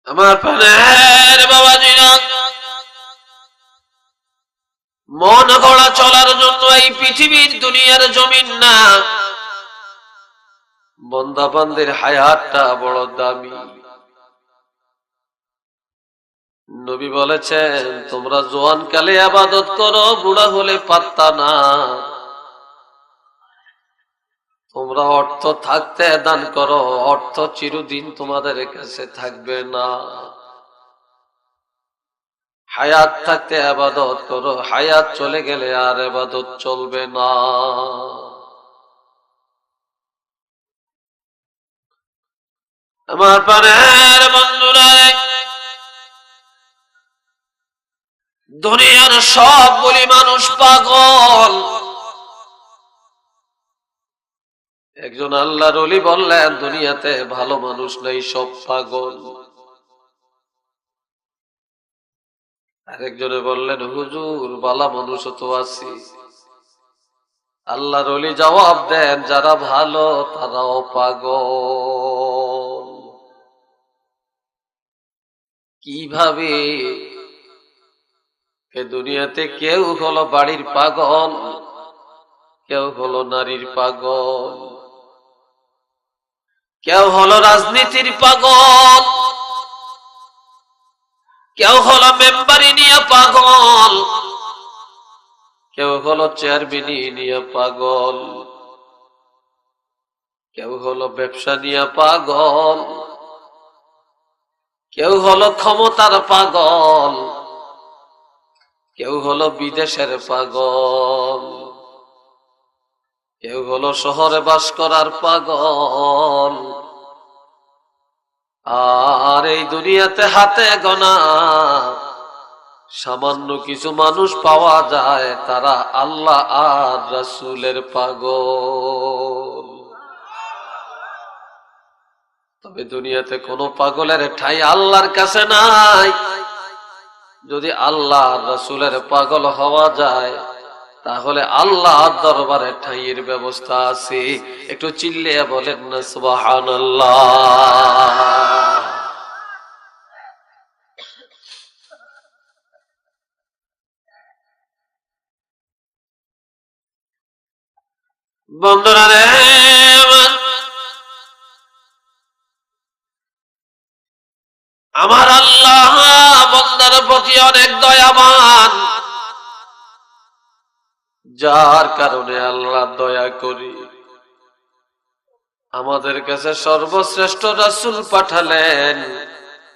আমার প্রাণের বাবাজিরা, মন গড়া চলার জন্য এই পৃথিবীর দুনিয়ার জমিন না, বন্দাবান্দের হায়াতটা বড় দামি। নবী বলেছেন, তোমরা জোয়ান কালে ইবাদত করো, বুড়া হলে পাত্তা না। তোমরা অর্থ থাকতে দান করো, অর্থ চিরদিন তোমাদের কাছে থাকবে না। হায়াত থাকতে ইবাদত করো, হায়াত চলে গেলে আর ইবাদত চলবে না। আমার প্রাণের বন্ধুরা, দুনিয়ার সবগুলি মানুষ পাগল। একজন আল্লাহর ওলি বললেন, দুনিয়াতে ভালো মানুষ নেই, সব পাগল। আরেকজনে বললেন, হুজুর ভালো মানুষও তো আছে। আল্লাহর ওলি জবাব দেন, যারা ভালো তারাও পাগল। কিভাবে? এ দুনিয়াতে কেউ হলো বাড়ির পাগল, কেউ হলো নারীর পাগল, কেউ হলো রাজনীতির পাগল, কেউ হলো মেম্বারি নিয়ে পাগল, কেউ হলো চেয়ারম্যানি নিয়ে পাগল, কেউ হলো ব্যবসা নিয়ে পাগল, কেউ হলো ক্ষমতার পাগল, কেউ হলো বিদেশের পাগল, কেউ হলো শহরে বাস করার পাগল। আর এই দুনিয়াতে হাতে গোনা সামান্য কিছু মানুষ পাওয়া যায়, তারা আল্লাহ আর রাসূলের পাগল। তবে দুনিয়াতে কোনো পাগলের ঠাঁই আল্লাহর কাছে নাই। যদি আল্লাহ আর রাসূলের পাগল হওয়া যায়, তাহলে আল্লাহর দরবারে ঠাঁইয়ের ব্যবস্থা আছে। একটু চিল্লিয়ে বলেন না সুবহানাল্লাহ। বন্ধুরা রে, আমার আল্লাহ বান্দার প্রতি অনেক দয়াবান, যার কারণে আল্লাহ দয়া করি আমাদের কাছে সর্বশ্রেষ্ঠ রাসূল পাঠালেন।